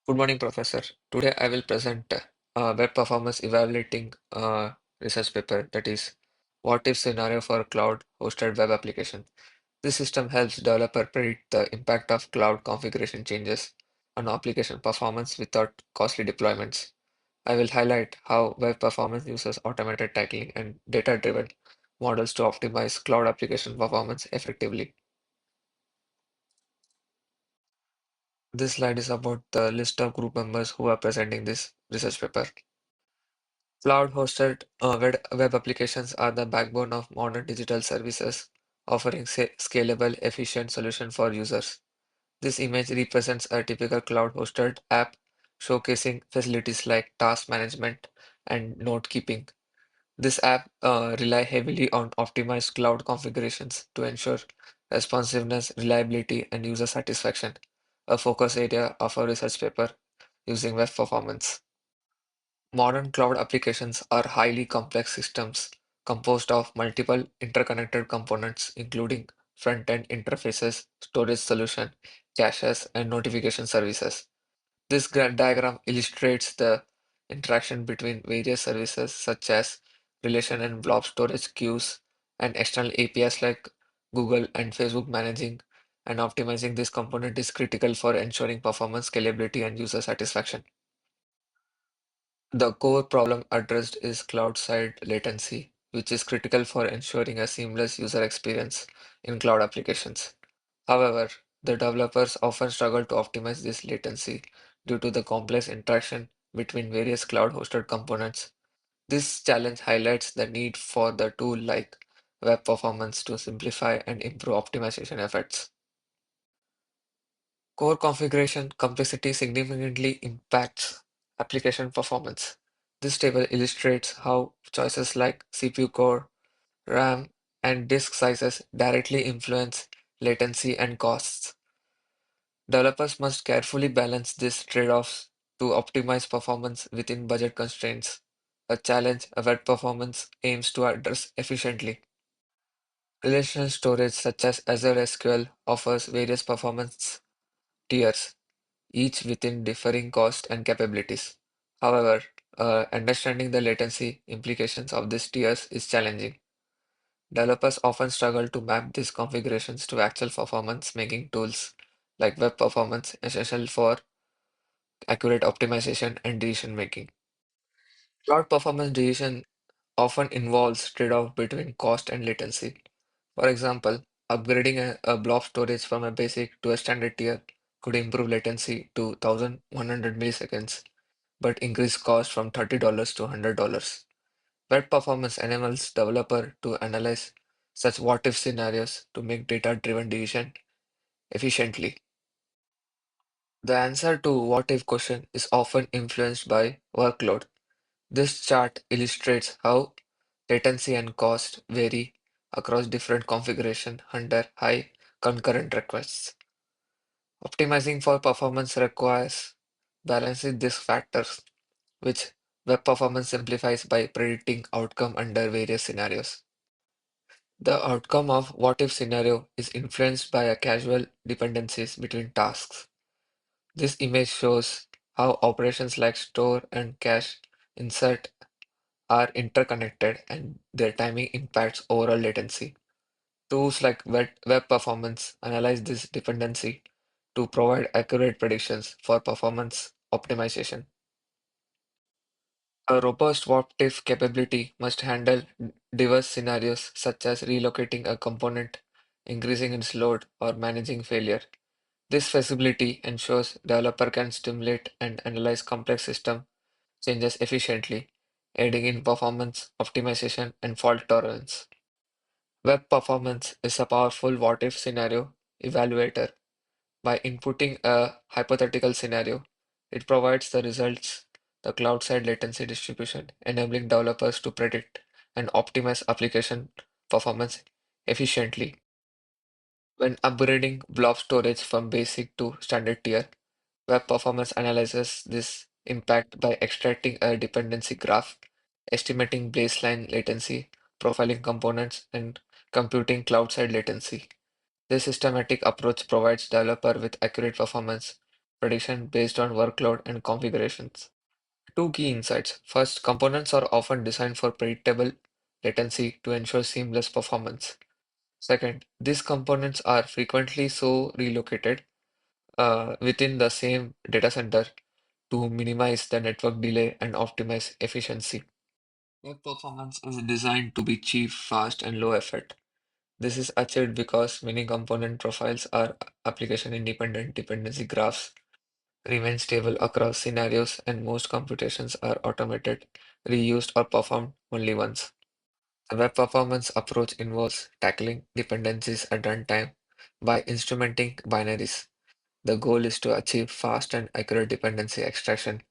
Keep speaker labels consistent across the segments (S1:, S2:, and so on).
S1: Good morning, Professor. Today I will present web performance evaluating research paper that is what if scenario for cloud hosted web application. This system helps developer predict the impact of cloud configuration changes on application performance without costly deployments. I will highlight how web performance uses automated tagging and data-driven models to optimize cloud application performance effectively. This slide is about the list of group members who are presenting this research paper. Cloud-hosted web applications are the backbone of modern digital services, offering scalable, efficient solution for users. This image represents a typical cloud-hosted app, showcasing facilities like task management and note keeping. This app rely heavily on optimized cloud configurations to ensure responsiveness, reliability, and user satisfaction, a focus area of our research paper using web performance. Modern cloud applications are highly complex systems composed of multiple interconnected components, including front-end interfaces, storage solution, caches, and notification services. This diagram illustrates the interaction between various services such as relation and blob storage queues and external APIs like Google and Facebook. Managing and optimizing this component is critical for ensuring performance, scalability, and user satisfaction. The core problem addressed is cloud-side latency, which is critical for ensuring a seamless user experience in cloud applications. However, the developers often struggle to optimize this latency due to the complex interaction between various cloud-hosted components. This challenge highlights the need for the tool like web performance to simplify and improve optimization efforts. Core configuration complexity significantly impacts application performance. This table illustrates how choices like CPU core, RAM, and disk sizes directly influence latency and costs. Developers must carefully balance these trade-offs to optimize performance within budget constraints, a challenge web performance aims to address efficiently. Relational storage such as Azure SQL offers various performance tiers, each within differing cost and capabilities. However, understanding the latency implications of these tiers is challenging. Developers often struggle to map these configurations to actual performance, making tools like web performance essential for accurate optimization and decision making. Cloud performance decision often involves trade-off between cost and latency. For example, upgrading a blob storage from a basic to a standard tier could improve latency to 1100 milliseconds, but increase cost from $30 to $100. Web performance enables developer to analyze such what-if scenarios to make data-driven decision efficiently. The answer to what-if question is often influenced by workload. This chart illustrates how latency and cost vary across different configuration under high concurrent requests. Optimizing for performance requires balancing these factors, which web performance simplifies by predicting outcome under various scenarios. The outcome of what-if scenario is influenced by a casual dependencies between tasks. This image shows how operations like store and cache insert are interconnected and their timing impacts overall latency. Tools like web performance analyze this dependency to provide accurate predictions for performance optimization. A robust what-if capability must handle diverse scenarios such as relocating a component, increasing its load, or managing failure. This flexibility ensures developer can stimulate and analyze complex system changes efficiently, aiding in performance optimization and fault tolerance. Web performance is a powerful what-if scenario evaluator. By inputting a hypothetical scenario, it provides the results, the cloud-side latency distribution, enabling developers to predict and optimize application performance efficiently. When upgrading blob storage from basic to standard tier, web performance analyzes this impact by extracting a dependency graph, estimating baseline latency, profiling components, and computing cloud-side latency. This systematic approach provides developer with accurate performance prediction based on workload and configurations. Two key insights. First, components are often designed for predictable latency to ensure seamless performance. Second, these components are frequently so relocated within the same data center to minimize the network delay and optimize efficiency. Web performance is designed to be cheap, fast, and low effort. This is achieved because many component profiles are application independent dependency graphs, remain stable across scenarios, and most computations are automated, reused, or performed only once. The web performance approach involves tackling dependencies at runtime by instrumenting binaries. The goal is to achieve fast and accurate dependency extraction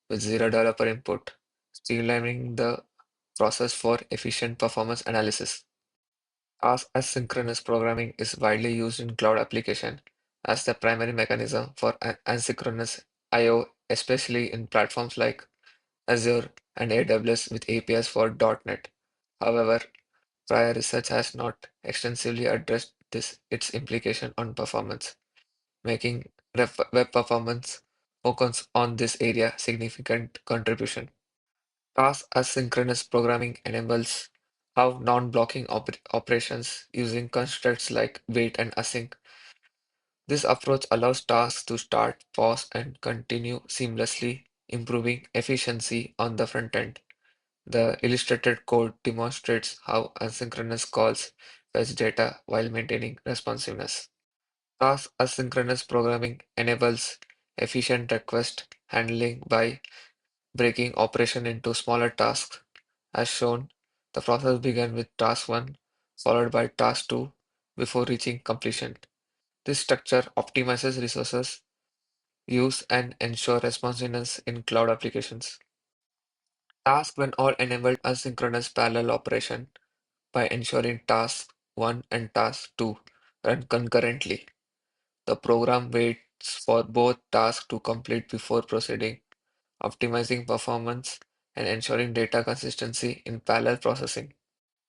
S1: with zero developer input, streamlining the process for efficient performance analysis. Asynchronous programming is widely used in cloud application as the primary mechanism for asynchronous I/O, especially in platforms like Azure and AWS with APIs for .NET. However, prior research has not extensively addressed its implication on performance, making web performance focus on this area significant contribution. Task asynchronous programming enables how non-blocking operations using constructs like wait and async. This approach allows tasks to start, pause, and continue seamlessly, improving efficiency on the front end. The illustrated code demonstrates how asynchronous calls fetch data while maintaining responsiveness. Task asynchronous programming enables efficient request handling by breaking operation into smaller tasks. As shown, the process began with task 1, followed by task 2 before reaching completion. This structure optimizes resources use and ensure responsiveness in cloud applications. Task when all enabled asynchronous parallel operation by ensuring task 1 and task 2 run concurrently. The program waits for both tasks to complete before proceeding, optimizing performance and ensuring data consistency in parallel processing.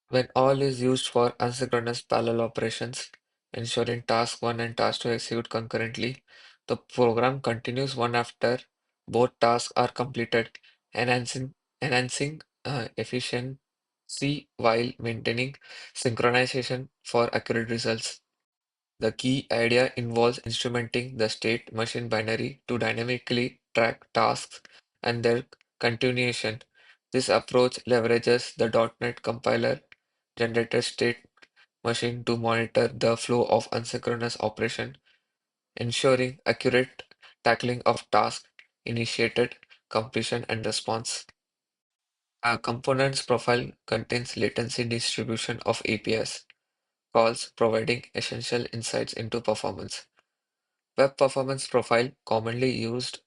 S1: When all is used for asynchronous parallel operations, ensuring task 1 and task 2 execute concurrently, the program continues one after both tasks are completed, enhancing efficiency while maintaining synchronization for accurate results. The key idea involves instrumenting the state machine binary to dynamically track tasks and their continuation. This approach leverages the .NET compiler generated state machine to monitor the flow of asynchronous operation, ensuring accurate tackling of tasks initiated, completion, and response. A components profile contains latency distribution of APIs calls, providing essential insights into performance. Web performance profile commonly used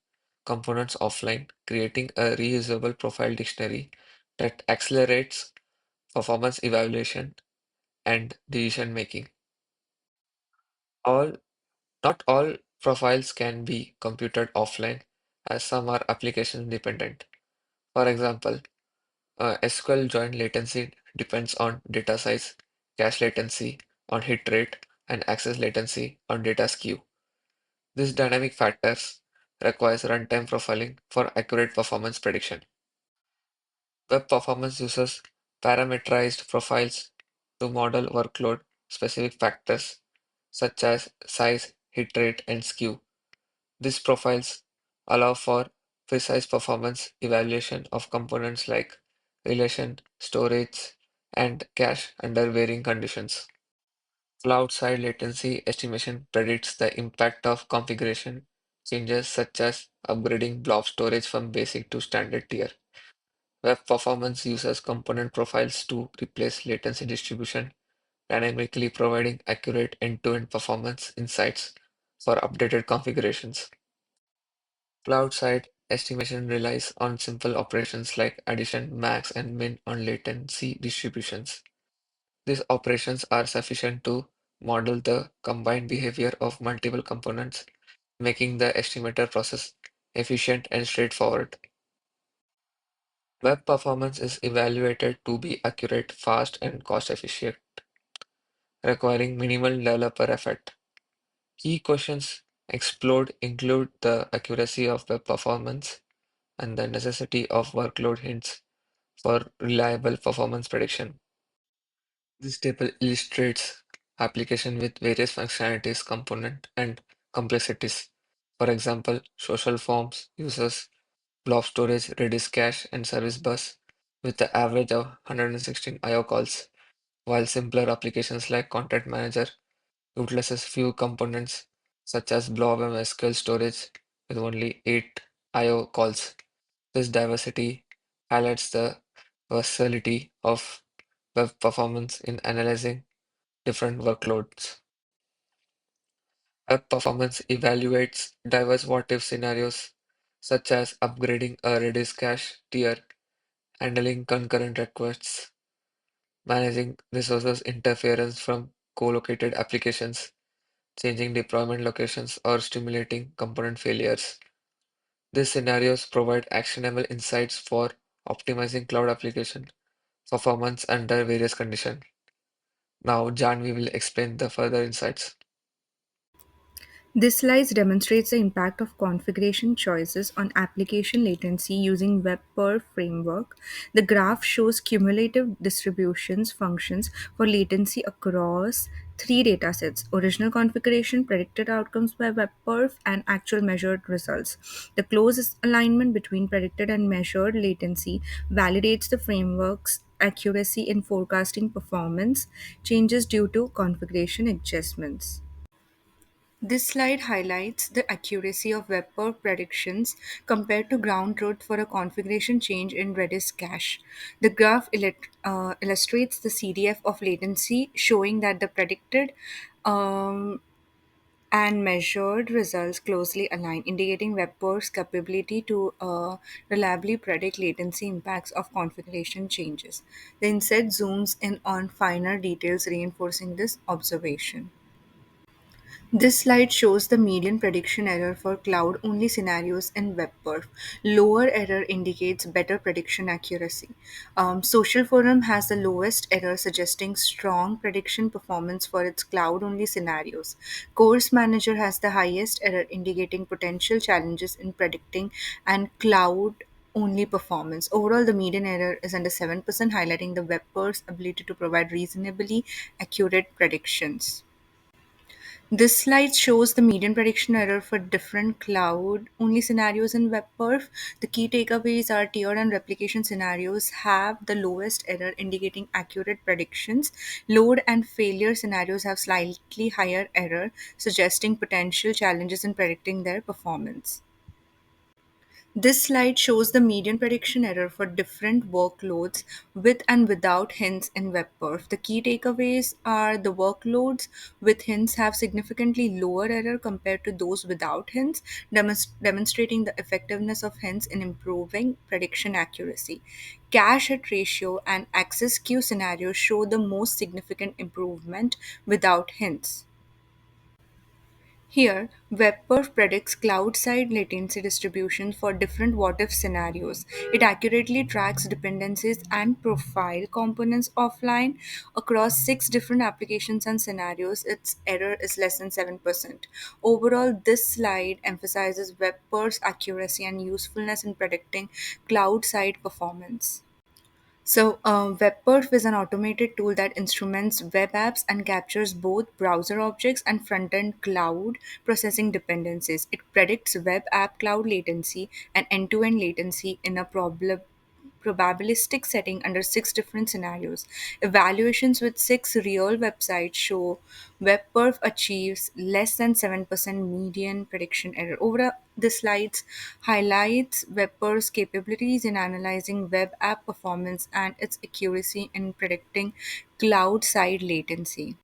S1: components offline, creating a reusable profile dictionary that accelerates performance evaluation and decision making. All Not all profiles can be computed offline, as some are application dependent. For example, SQL join latency depends on data size, cache latency on hit rate, and access latency on data skew. These dynamic factors requires runtime profiling for accurate performance prediction. Web performance uses parameterized profiles to model workload specific factors such as size, hit rate, and skew. These profiles allow for precise performance evaluation of components like relation, storage, and cache under varying conditions. Cloud-side latency estimation predicts the impact of configuration changes such as upgrading blob storage from basic to standard tier. Web performance uses component profiles to replace latency distribution, dynamically providing accurate end-to-end performance insights for updated configurations. Cloud-side estimation relies on simple operations like addition, max, and min on latency distributions. These operations are sufficient to model the combined behavior of multiple components, making the estimator process efficient and straightforward. Web performance is evaluated to be accurate, fast, and cost efficient, requiring minimal developer effort. Key questions explored include the accuracy of web performance and the necessity of workload hints for reliable performance prediction. This table illustrates application with various functionalities, component, and complexities. For example, social forms uses blob storage, Redis cache, and service bus with the average of 116 I/O calls, while simpler applications like Content Manager utilizes few components such as blob and SQL storage with only 8 I/O calls. This diversity highlights the versatility of web performance in analyzing different workloads. Web performance evaluates diverse what-if scenarios such as upgrading a Redis cache tier, handling concurrent requests, managing resources interference from co-located applications, changing deployment locations, or stimulating component failures. These scenarios provide actionable insights for optimizing cloud application performance under various conditions. Now, Janvi will explain the further insights.
S2: This slide demonstrates the impact of configuration choices on application latency using WebPerf framework. The graph shows cumulative distributions functions for latency across three datasets: original configuration, predicted outcomes by WebPerf, and actual measured results. The close alignment between predicted and measured latency validates the framework's accuracy in forecasting performance changes due to configuration adjustments. This slide highlights the accuracy of WebPerf predictions compared to ground truth for a configuration change in Redis cache. The graph illustrates the CDF of latency, showing that the predicted um, and measured results closely align, indicating WebPerf's capability to reliably predict latency impacts of configuration changes. The inset zooms in on finer details, reinforcing this observation. This slide shows the median prediction error for cloud-only scenarios in WebPerf. Lower error indicates better prediction accuracy. Social Forum has the lowest error, suggesting strong prediction performance for its cloud-only scenarios. Course Manager has the highest error, indicating potential challenges in predicting and cloud-only performance. Overall, the median error is under 7%, highlighting the WebPerf's ability to provide reasonably accurate predictions. This slide shows the median prediction error for different cloud-only scenarios in WebPerf. The key takeaways are tiered and replication scenarios have the lowest error, indicating accurate predictions. Load and failure scenarios have slightly higher error, suggesting potential challenges in predicting their performance. This slide shows the median prediction error for different workloads with and without hints in WebPerf. The key takeaways are the workloads with hints have significantly lower error compared to those without hints, demonstrating the effectiveness of hints in improving prediction accuracy. Cache hit ratio and access queue scenarios show the most significant improvement without hints. Here, WebPerf predicts cloud-side latency distribution for different what-if scenarios. It accurately tracks dependencies and profile components offline across six different applications and scenarios. Its error is less than 7%. Overall, this slide emphasizes WebPerf's accuracy and usefulness in predicting cloud-side performance. WebPerf is an automated tool that instruments web apps and captures both browser objects and front end cloud processing dependencies. It predicts web app cloud latency and end to end latency in a probabilistic setting under six different scenarios. Evaluations with six real websites show WebPerf achieves less than 7% median prediction error. Over the slides highlights WebPerf's capabilities in analyzing web app performance and its accuracy in predicting cloud side latency.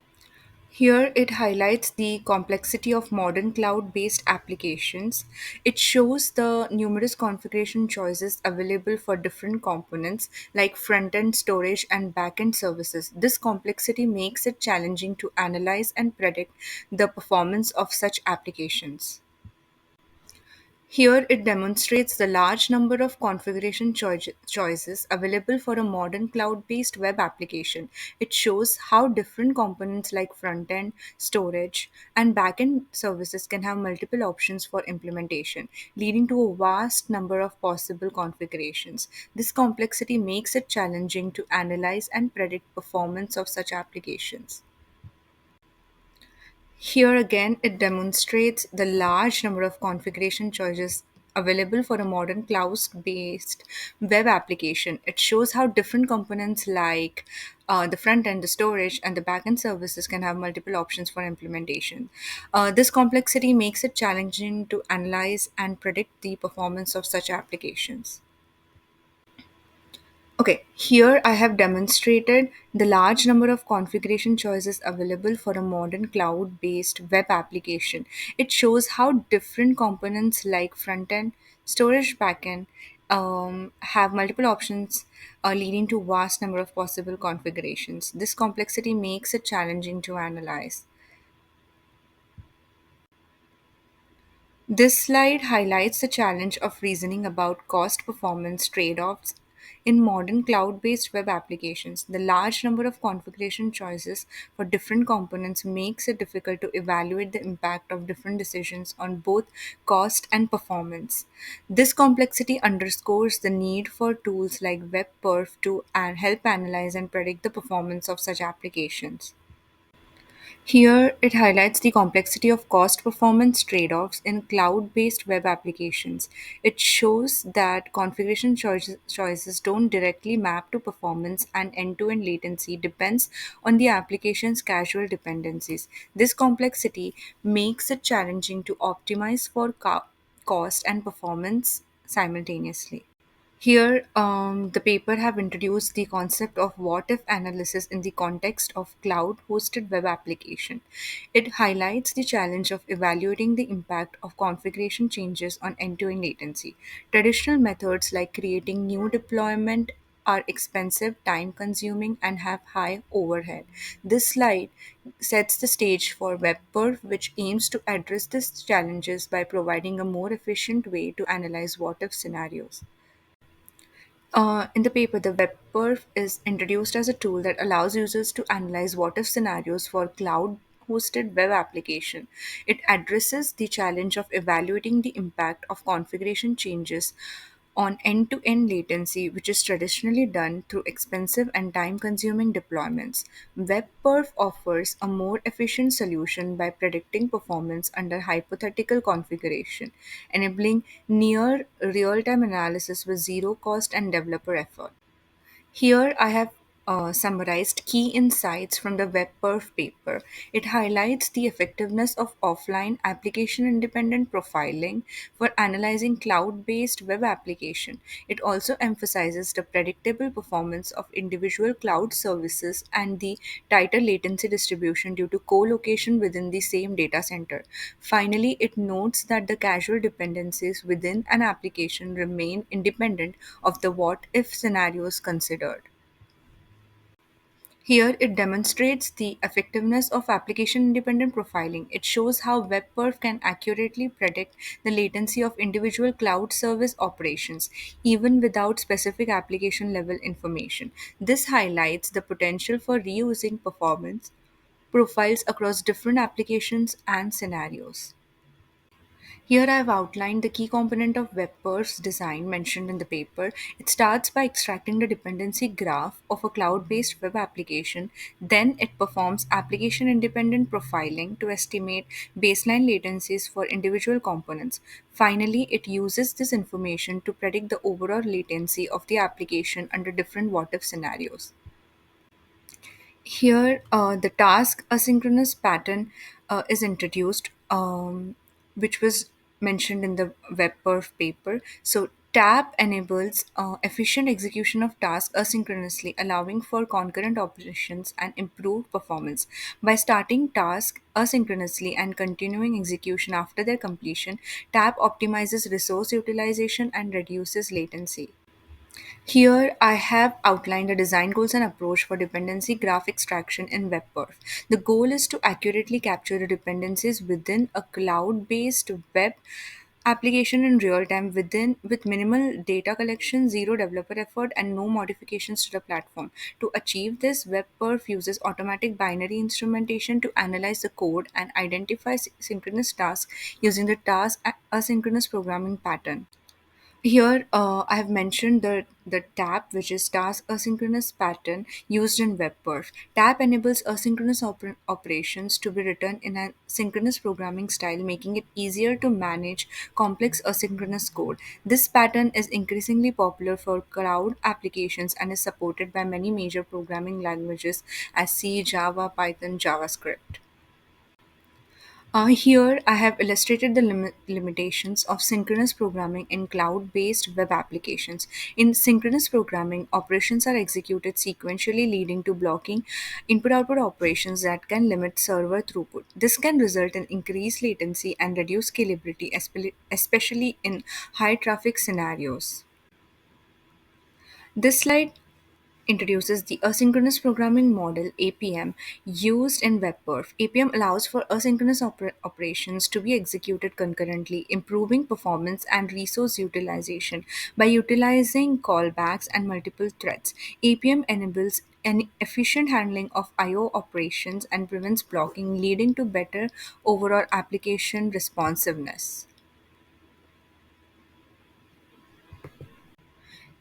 S2: Here it highlights the complexity of modern cloud based applications. It shows the numerous configuration choices available for different components like front end storage and back end services. This complexity makes it challenging to analyze and predict the performance of such applications. Here it demonstrates the large number of configuration choices available for a modern cloud based web application. It shows how different components like front end, storage, and back end services can have multiple options for implementation, leading to a vast number of possible configurations. This complexity makes it challenging to analyze and predict performance of such applications. Here again, it demonstrates the large number of configuration choices available for a modern cloud based web application. It shows how different components like the front end, the storage, and the backend services can have multiple options for implementation. This complexity makes it challenging to analyze and predict the performance of such applications. Okay, here I have demonstrated the large number of configuration choices available for a modern cloud based web application. It shows how different components like front end, storage backend have multiple options, leading to vast number of possible configurations. This complexity makes it challenging to analyze. This slide highlights the challenge of reasoning about cost performance trade offs in modern cloud based web applications. The large number of configuration choices for different components makes it difficult to evaluate the impact of different decisions on both cost and performance. This complexity underscores the need for tools like WebPerf to help analyze and predict the performance of such applications. Here, it highlights the complexity of cost performance trade offs in cloud based web applications. It shows that configuration choices don't directly map to performance, and end to end latency depends on the application's casual dependencies. This complexity makes it challenging to optimize for cost and performance simultaneously. Here, the paper have introduced the concept of what if analysis in the context of cloud hosted web application. It highlights the challenge of evaluating the impact of configuration changes on end to end latency. Traditional methods like creating new deployment are expensive, time consuming, and have high overhead. This slide sets the stage for WebPerf, which aims to address these challenges by providing a more efficient way to analyze what if scenarios. In the paper, the WebPerf is introduced as a tool that allows users to analyze what if scenarios for cloud hosted web application. It addresses the challenge of evaluating the impact of configuration changes on end to end latency, which is traditionally done through expensive and time consuming deployments. WebPerf offers a more efficient solution by predicting performance under hypothetical configuration, enabling near real time analysis with zero cost and developer effort. Here I have summarized key insights from the WebPerf paper. It highlights the effectiveness of offline application independent profiling for analyzing cloud based web application. It also emphasizes the predictable performance of individual cloud services and the tighter latency distribution due to co-location within the same data center. Finally, it notes that the casual dependencies within an application remain independent of the what if scenarios considered. Here, it demonstrates the effectiveness of application independent profiling. It shows how WebPerf can accurately predict the latency of individual cloud service operations, even without specific application level information. This highlights the potential for reusing performance profiles across different applications and scenarios. Here I have outlined the key component of WebPerf's design mentioned in the paper. It starts by extracting the dependency graph of a cloud based web application. Then it performs application independent profiling to estimate baseline latencies for individual components. Finally, it uses this information to predict the overall latency of the application under different what if scenarios. Here, the task asynchronous pattern is introduced, which was mentioned in the WebPerf paper. So, TAP enables efficient execution of tasks asynchronously, allowing for concurrent operations and improved performance. By starting tasks asynchronously and continuing execution after their completion, TAP optimizes resource utilization and reduces latency. Here, I have outlined the design goals and approach for dependency graph extraction in WebPerf. The goal is to accurately capture the dependencies within a cloud based web application in real time within with minimal data collection, zero developer effort, and no modifications to the platform. To achieve this, WebPerf uses automatic binary instrumentation to analyze the code and identify synchronous tasks using the task asynchronous programming pattern. Here, I have mentioned the TAP, which is task asynchronous pattern used in WebPerf. TAP enables asynchronous operations to be written in a synchronous programming style, making it easier to manage complex asynchronous code. This pattern is increasingly popular for cloud applications and is supported by many major programming languages as C, Java, Python, JavaScript. Here, I have illustrated the limitations of synchronous programming in cloud based web applications. In synchronous programming, operations are executed sequentially, leading to blocking input output operations that can limit server throughput. This can result in increased latency and reduced scalability, especially in high traffic scenarios. This slide introduces the asynchronous programming model APM used in WebPerf. APM allows for asynchronous operations to be executed concurrently, improving performance and resource utilization by utilizing callbacks and multiple threads. APM enables an efficient handling of IO operations and prevents blocking, leading to better overall application responsiveness.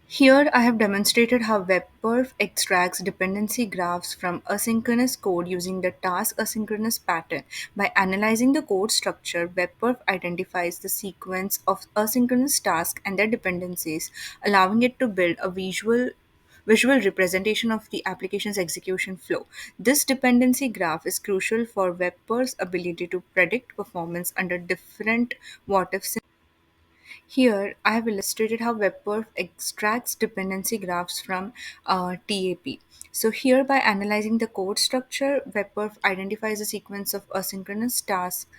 S2: Here I have demonstrated how WebPerf extracts dependency graphs from asynchronous code using the task asynchronous pattern. By analyzing the code structure, WebPerf identifies the sequence of asynchronous tasks and their dependencies, allowing it to build a visual representation of the application's execution flow. This dependency graph is crucial for WebPerf's ability to predict performance under different what if. Here, I have illustrated how WebPerf extracts dependency graphs from TAP. So here, by analyzing the code structure, WebPerf identifies a sequence of asynchronous tasks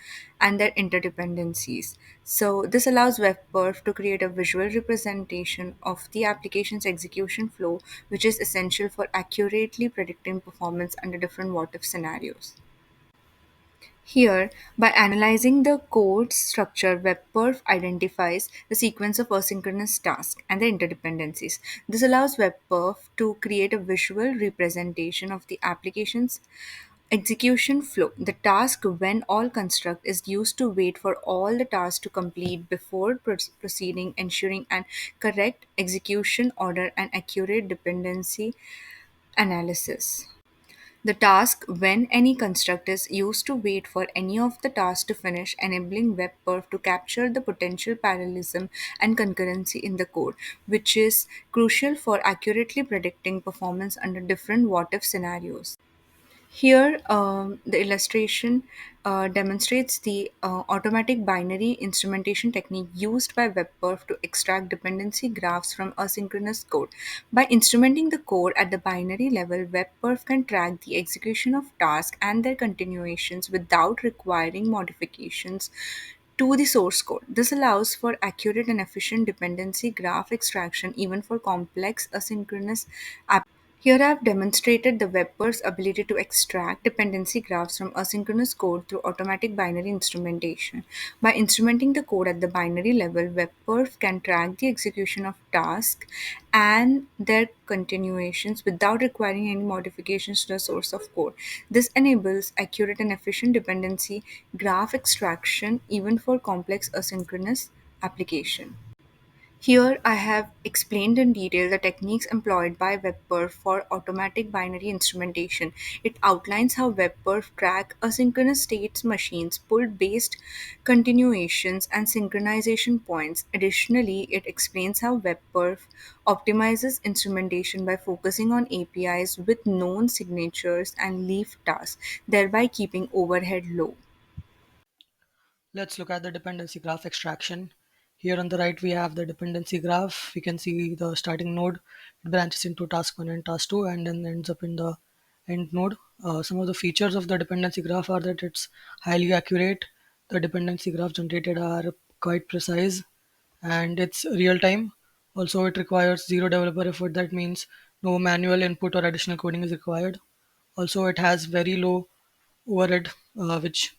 S2: and their interdependencies. So this allows WebPerf to create a visual representation of the application's execution flow, which is essential for accurately predicting performance under different what-if scenarios. Here, by analyzing the code structure, WebPerf identifies the sequence of asynchronous tasks and their interdependencies. This allows WebPerf to create a visual representation of the application's execution flow. The task when all construct is used to wait for all the tasks to complete before proceeding, ensuring an correct execution order and accurate dependency analysis. The task when any construct is used to wait for any of the tasks to finish, enabling WebPerf to capture the potential parallelism and concurrency in the code, which is crucial for accurately predicting performance under different what if scenarios. Here, the illustration demonstrates the automatic binary instrumentation technique used by WebPerf to extract dependency graphs from asynchronous code. By instrumenting the code at the binary level, WebPerf can track the execution of tasks and their continuations without requiring modifications to the source code. This allows for accurate and efficient dependency graph extraction even for complex asynchronous applications. Here I have demonstrated the WebPerf's ability to extract dependency graphs from asynchronous code through automatic binary instrumentation. By instrumenting the code at the binary level, WebPerf can track the execution of tasks and their continuations without requiring any modifications to the source of code. This enables accurate and efficient dependency graph extraction even for complex asynchronous application. Here, I have explained in detail the techniques employed by WebPerf for automatic binary instrumentation. It outlines how WebPerf track asynchronous states machines, pulled based continuations, and synchronization points. Additionally, it explains how WebPerf optimizes instrumentation by focusing on APIs with known signatures and leaf tasks, thereby keeping overhead low.
S3: Let's look at the dependency graph extraction. Here on the right, we have the dependency graph. We can see the starting node. It branches into task 1 and task 2 and then ends up in the end node. Some of the features of the dependency graph are that it's highly accurate. The dependency graph generated are quite precise and it's real time. Also, it requires zero developer effort. That means no manual input or additional coding is required. Also, it has very low overhead, which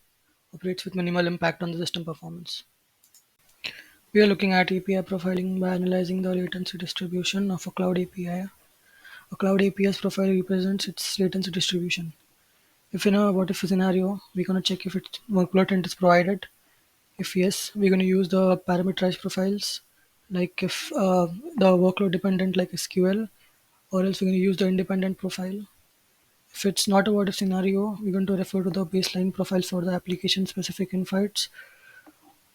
S3: operates with minimal impact on the system performance. We are looking at API profiling by analyzing the latency distribution of a cloud API. A cloud API's profile represents its latency distribution. If in a what if scenario, we're going to check if its workload intent is provided. If yes, we're going to use the parameterized profiles, like if the workload dependent like SQL, or else we're going to use the independent profile. If it's not a what if scenario, we're going to refer to the baseline profiles for the application specific invites,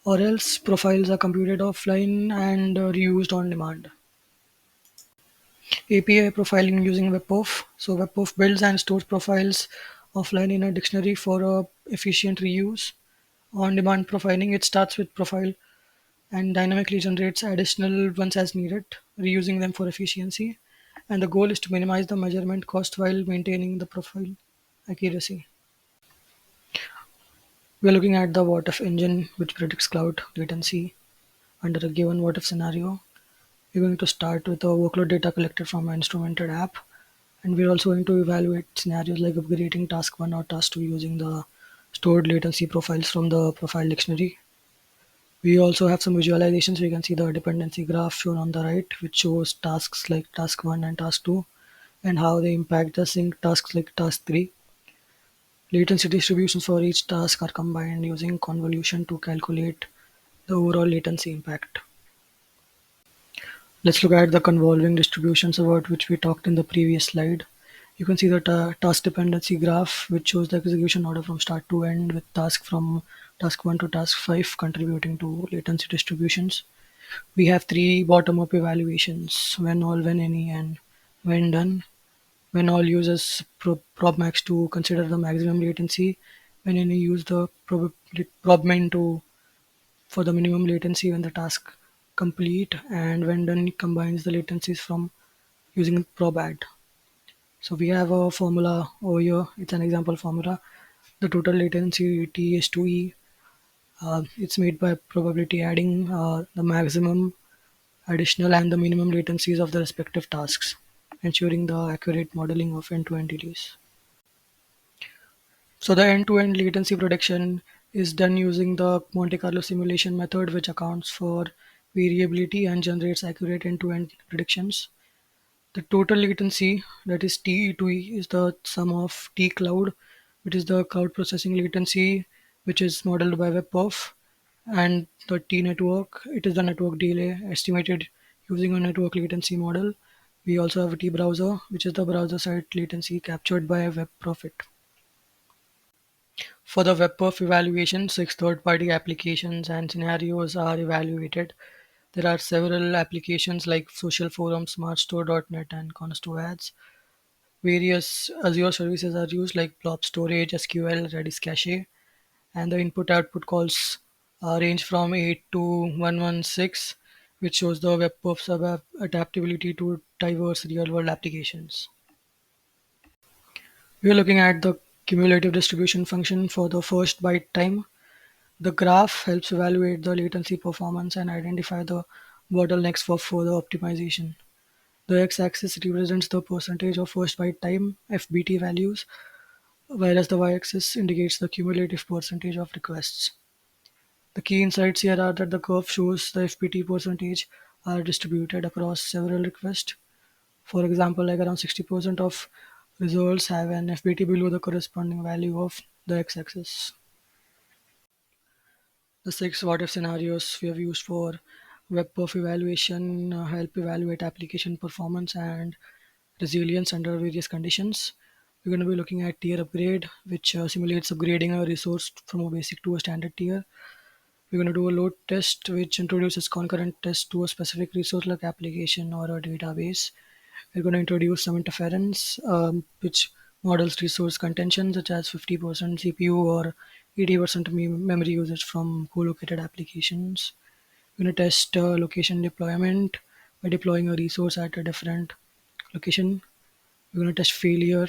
S3: or else profiles are computed offline and reused on demand. API profiling using WebPerf. So WebPerf builds and stores profiles offline in a dictionary for efficient reuse. On-demand profiling, it starts with profile and dynamically generates additional ones as needed, reusing them for efficiency. And the goal is to minimize the measurement cost while maintaining the profile accuracy. We're looking at the what if engine, which predicts cloud latency under a given what if scenario. We're going to start with the workload data collected from an instrumented app, and we're also going to evaluate scenarios like upgrading task 1 or task 2 using the stored latency profiles from the profile dictionary. We also have some visualizations. We can see the dependency graph shown on the right, which shows tasks like task 1 and task 2 and how they impact the sync tasks like task 3. Latency distributions for each task are combined using convolution to calculate the overall latency impact. Let's look at the convolving distributions about which we talked in the previous slide. You can see the task dependency graph, which shows the execution order from start to end, with task from task 1 to task 5 contributing to latency distributions. We have three bottom-up evaluations: when all, when any, and when done. When all uses probmax to consider the maximum latency. When any use the probmin to for the minimum latency when the task complete, and when done it combines the latencies from using probadd. So we have a formula over here. It's an example formula. The total latency T is 2E. It's made by probability adding the maximum, additional, and the minimum latencies of the respective tasks, ensuring the accurate modeling of end-to-end delays. So the end-to-end latency prediction is done using the Monte Carlo simulation method, which accounts for variability and generates accurate end-to-end predictions. The total latency, that is T to E, is the sum of T cloud, which is the cloud processing latency, which is modeled by WebPerf, and the T network, it is the network delay estimated using a network latency model. We also have a T browser, which is the browser side latency captured by WebProfit. For the WebPerf evaluation, 6 third-party applications and scenarios are evaluated. There are several applications like social forums, smartstore.net, and Consto ads. Various Azure services are used like blob storage, SQL, Redis cache, and the input-output calls range from 8 to 116, which shows the WebPerf's adaptability to diverse real-world applications. We are looking at the cumulative distribution function for the first byte time. The graph helps evaluate the latency performance and identify the bottlenecks for further optimization. The x-axis represents the percentage of first byte time (FBT) values, whereas the y-axis indicates the cumulative percentage of requests. The key insights here are that the curve shows the FBT percentage are distributed across several requests. For example, like around 60% of results have an FBT below the corresponding value of the x-axis. The six what-if scenarios we have used for WebPerf evaluation help evaluate application performance and resilience under various conditions. We're going to be looking at tier upgrade, which simulates upgrading a resource from a basic to a standard tier. We're going to do a load test, which introduces concurrent tests to a specific resource like application or a database. We're going to introduce some interference, which models resource contention, such as 50% CPU or 80% memory usage from co-located applications. We're going to test location deployment by deploying a resource at a different location. We're going to test failure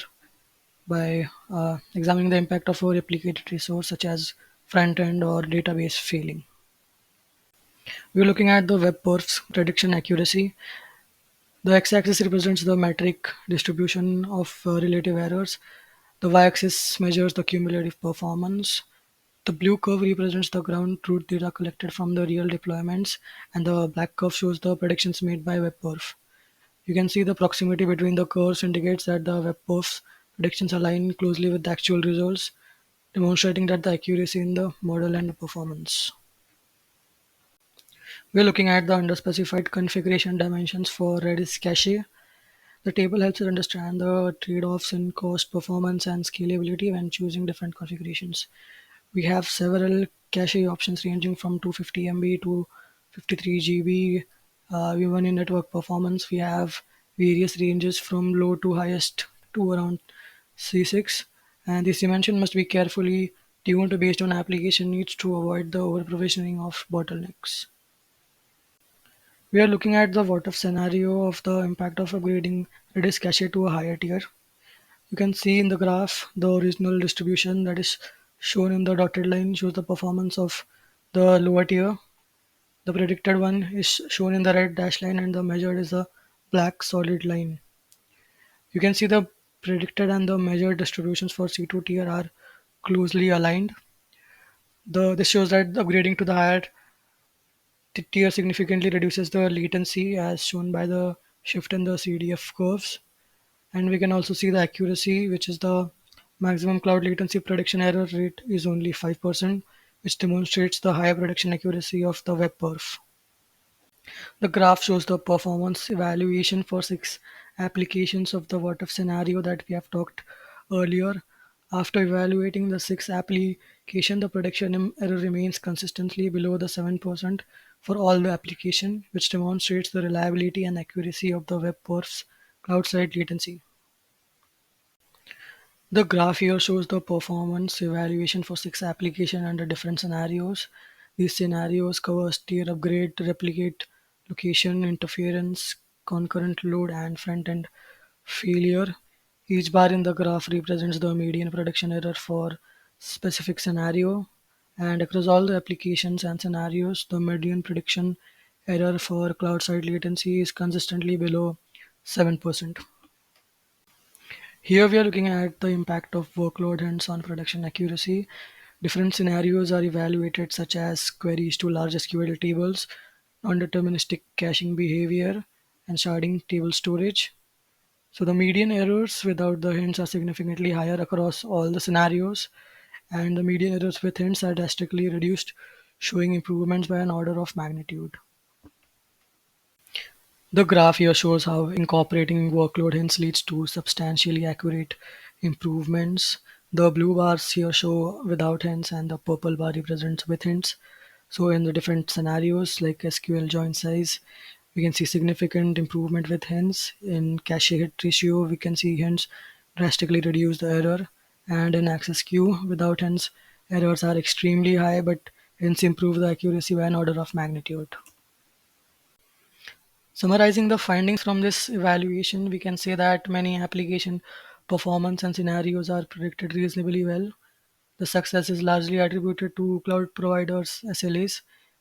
S3: by examining the impact of a replicated resource, such as front end or database failing. We're looking at the WebPerf's prediction accuracy. The x-axis represents the metric distribution of relative errors. The y-axis measures the cumulative performance. The blue curve represents the ground truth data collected from the real deployments, and the black curve shows the predictions made by WebPerf. You can see the proximity between the curves indicates that the WebPerf's predictions align closely with the actual results, demonstrating that the accuracy in the model and the performance. We're looking at the underspecified configuration dimensions for Redis cache. The table helps us understand the trade-offs in cost, performance, and scalability when choosing different configurations. We have several cache options ranging from 250 MB to 53 GB. Even in network performance, we have various ranges from low to highest to around C6, and this dimension must be carefully tuned based on application needs to avoid the over-provisioning of bottlenecks. We are looking at the what if scenario of the impact of upgrading Redis cache to a higher tier. You can see in the graph the original distribution that is shown in the dotted line shows the performance of the lower tier. The predicted one is shown in the red dash line and the measured is a black solid line. You can see the predicted and the measured distributions for C2 tier are closely aligned. This shows that upgrading to the higher tier significantly reduces the latency as shown by the shift in the CDF curves. And we can also see the accuracy, which is the maximum cloud latency prediction error rate is only 5%, which demonstrates the high prediction accuracy of the WebPerf. The graph shows the performance evaluation for six applications of the what if scenario that we have talked earlier. After evaluating the six application, the prediction error remains consistently below the 7% for all the application, which demonstrates the reliability and accuracy of the WebPerf's cloud side latency. The graph here shows the performance evaluation for six applications under different scenarios. These scenarios cover tier upgrade, replicate, location, interference, concurrent load, and front-end failure. Each bar in the graph represents the median prediction error for specific scenario, and across all the applications and scenarios, the median prediction error for cloud-side latency is consistently below 7%. Here we are looking at the impact of workload hints on production accuracy. Different scenarios are evaluated, such as queries to large SQL tables, non-deterministic caching behavior, and sharding table storage. So the median errors without the hints are significantly higher across all the scenarios, and the median errors with hints are drastically reduced, showing improvements by an order of magnitude. The graph here shows how incorporating workload hints leads to substantially accurate improvements. The blue bars here show without hints, and the purple bar represents with hints. So, in the different scenarios like SQL join size, we can see significant improvement with hints. In cache hit ratio, we can see hints drastically reduce the error. And in access queue, without hints, errors are extremely high, but hints improve the accuracy by an order of magnitude. Summarizing the findings from this evaluation, we can say that many application performance and scenarios are predicted reasonably well. The success is largely attributed to cloud providers' SLAs,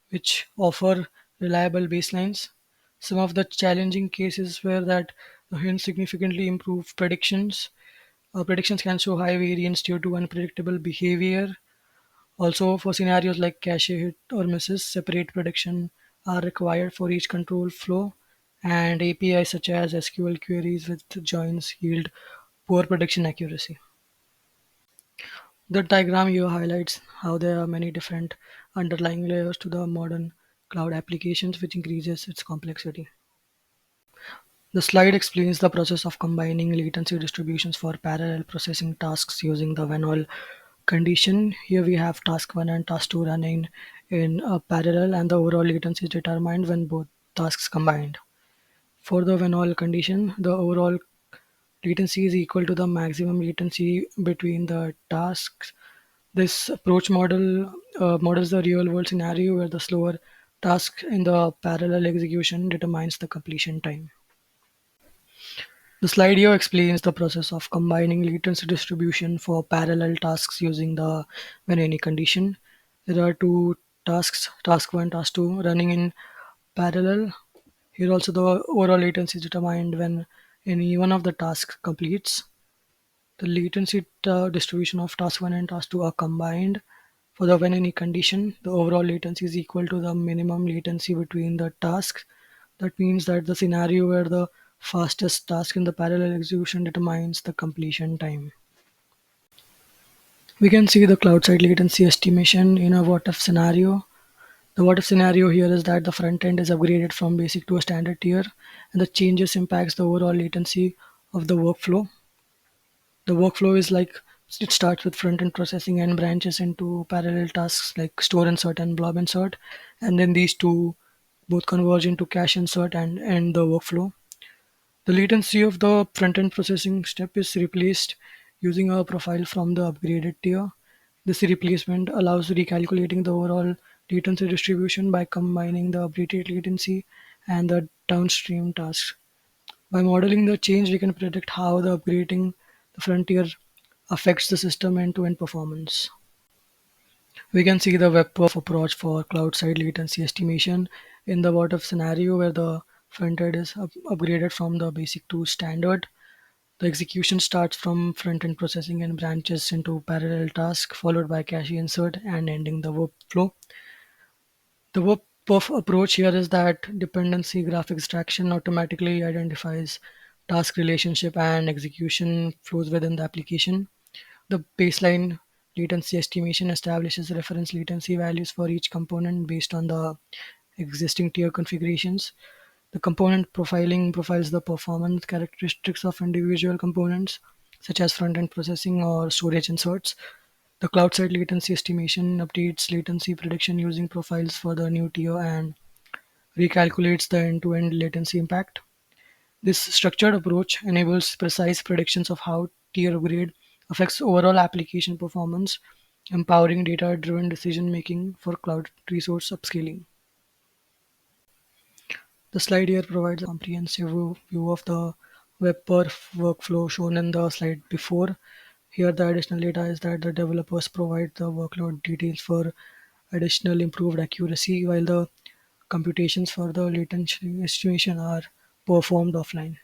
S3: which offer reliable baselines. Some of the challenging cases were that the hints significantly improve predictions. Predictions can show high variance due to unpredictable behavior. Also, for scenarios like cache hit or misses, separate prediction are required for each control flow, and APIs such as SQL queries with joins yield poor prediction accuracy. The diagram here highlights how there are many different underlying layers to the modern cloud applications, which increases its complexity. The slide explains the process of combining latency distributions for parallel processing tasks using the Van condition. Here we have task 1 and task 2 running in a parallel, and the overall latency is determined when both tasks combined. For the Van condition, the overall latency is equal to the maximum latency between the tasks. This approach models the real world scenario where the slower task in the parallel execution determines the completion time. The slide here explains the process of combining latency distribution for parallel tasks using the when any condition. There are two tasks, task 1, task 2, running in parallel. Here also the overall latency is determined when any one of the tasks completes. The latency distribution of task 1 and task 2 are combined For the when any condition, the overall latency is equal to the minimum latency between the tasks. That means that the scenario where the fastest task in the parallel execution determines the completion time. We can see the cloud side latency estimation in a what if scenario. The what if scenario here is that the front end is upgraded from basic to a standard tier, and the changes impacts the overall latency of the workflow. The workflow is like it starts with front end processing and branches into parallel tasks like store insert and blob insert, and then these two both converge into cache insert and end the workflow. The latency of the front end processing step is replaced using a profile from the upgraded tier. This replacement allows recalculating the overall latency distribution by combining the updated latency and the downstream tasks. By modeling the change, we can predict how the upgrading the frontier affects the system end-to-end performance. We can see the WebPerf approach for cloud-side latency estimation in the what if scenario where the front end is upgraded from the basic to standard. The execution starts from front-end processing and branches into parallel task, followed by cache insert and ending the workflow. The WebPerf approach here is that dependency graph extraction automatically identifies task relationship and execution flows within the application. The baseline latency estimation establishes reference latency values for each component based on the existing tier configurations. The component profiling profiles the performance characteristics of individual components, such as front-end processing or storage inserts. The cloud-side latency estimation updates latency prediction using profiles for the new tier and recalculates the end-to-end latency impact. This structured approach enables precise predictions of how tier upgrade affects overall application performance, empowering data-driven decision-making for cloud resource upscaling. The slide here provides a comprehensive view of the WebPerf workflow shown in the slide before. Here, the additional data is that the developers provide the workload details for additional improved accuracy, while the computations for the latency estimation are performed offline.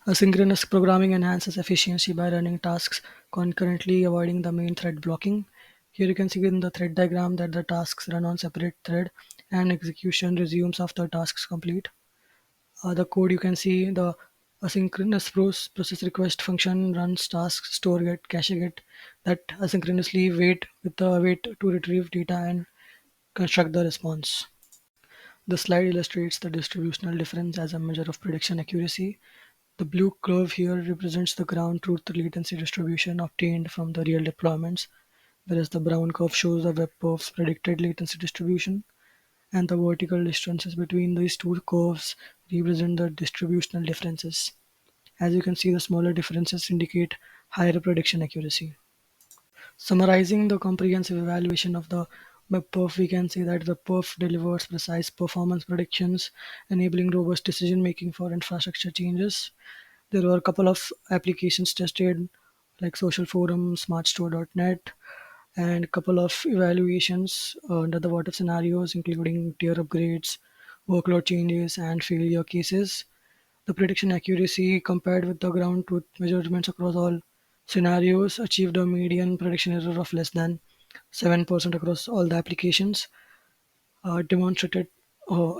S3: Asynchronous programming enhances efficiency by running tasks concurrently, avoiding the main thread blocking. Here you can see in the thread diagram that the tasks run on separate thread and execution resumes after tasks complete. The code you can see the asynchronous process request function runs tasks store get cache get that asynchronously wait to retrieve data and construct the response. The slide illustrates the distributional difference as a measure of prediction accuracy. The blue curve here represents the ground truth latency distribution obtained from the real deployments, whereas the brown curve shows the WebPerf's predicted latency distribution, and the vertical distances between these two curves represent the distributional differences. As you can see, the smaller differences indicate higher prediction accuracy. Summarizing the comprehensive evaluation of the WebPerf, we can say that the perf delivers precise performance predictions, enabling robust decision making for infrastructure changes. There were a couple of applications tested, like Social Forum, SmartStore.net, and a couple of evaluations under the what if scenarios, including tier upgrades, workload changes, and failure cases. The prediction accuracy compared with the ground truth measurements across all scenarios achieved a median prediction error of less than 7% across all the applications, demonstrated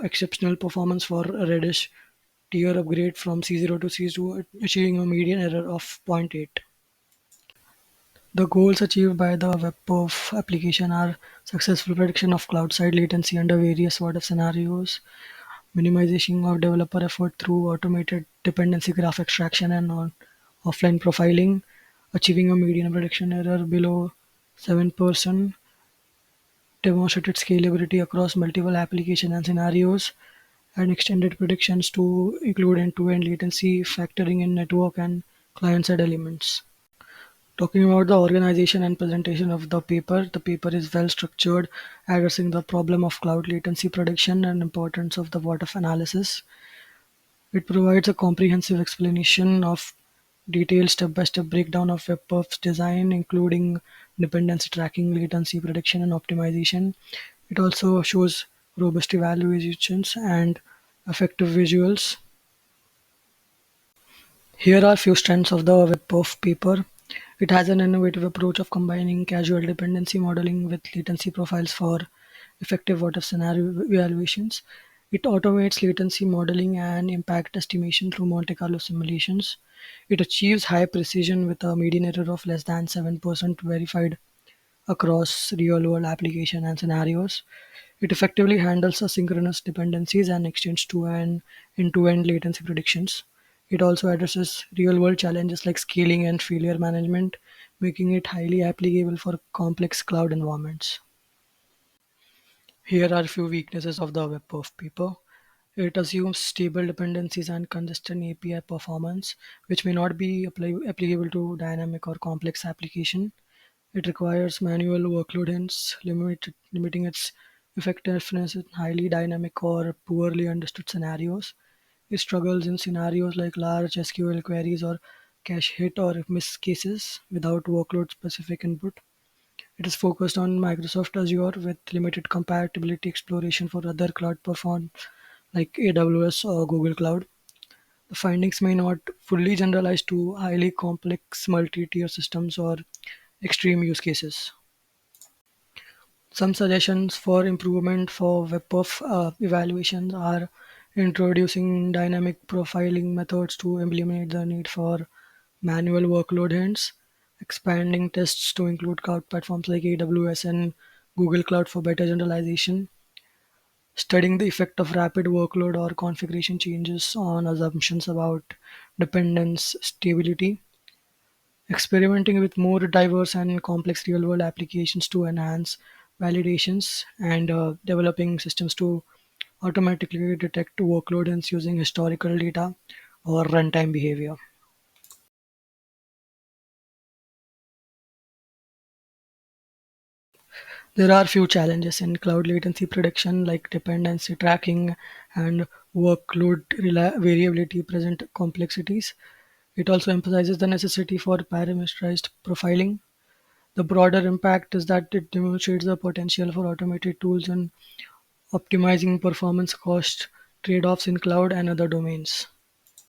S3: exceptional performance for a Reddish tier upgrade from C0 to C2, achieving a median error of zero point 0.8. The goals achieved by the WebPerf application are successful prediction of cloud-side latency under various what-if scenarios, minimization of developer effort through automated dependency graph extraction and offline profiling, achieving a median prediction error below 7%, demonstrated scalability across multiple application and scenarios, and extended predictions to include end-to-end latency, factoring in network and client-side elements. Talking about the organization and presentation of the paper is well structured, addressing the problem of cloud latency prediction and importance of the what-if analysis. It provides a comprehensive explanation of detailed step-by-step breakdown of WebPerf's design, including dependency tracking, latency prediction, and optimization. It also shows robust evaluations and effective visuals. Here are few strengths of the WebPerf paper. It has an innovative approach of combining casual dependency modeling with latency profiles for effective what if scenario evaluations. It automates latency modeling and impact estimation through Monte Carlo simulations. It achieves high precision with a median error of less than 7% verified across real-world application and scenarios. It effectively handles asynchronous dependencies and extends to an end-to-end latency predictions. It also addresses real-world challenges like scaling and failure management, making it highly applicable for complex cloud environments. Here are a few weaknesses of the WebPerf paper. It assumes stable dependencies and consistent API performance, which may not be applicable to dynamic or complex application. It requires manual workload, hence limiting its effectiveness in highly dynamic or poorly understood scenarios. It struggles in scenarios like large SQL queries or cache hit or miss cases without workload specific input. It is focused on Microsoft Azure with limited compatibility exploration for other cloud platforms like AWS or Google Cloud. The findings may not fully generalize to highly complex multi-tier systems or extreme use cases. Some suggestions for improvement for WebPerf evaluations are introducing dynamic profiling methods to eliminate the need for manual workload hints, expanding tests to include cloud platforms like AWS and Google Cloud for better generalization, studying the effect of rapid workload or configuration changes on assumptions about dependence stability, experimenting with more diverse and complex real-world applications to enhance validations, and developing systems to automatically detect workloads using historical data or runtime behavior. There are few challenges in cloud latency prediction like dependency tracking and workload variability present complexities. It also emphasizes the necessity for parameterized profiling. The broader impact is that it demonstrates the potential for automated tools in optimizing performance cost trade-offs in cloud and other domains.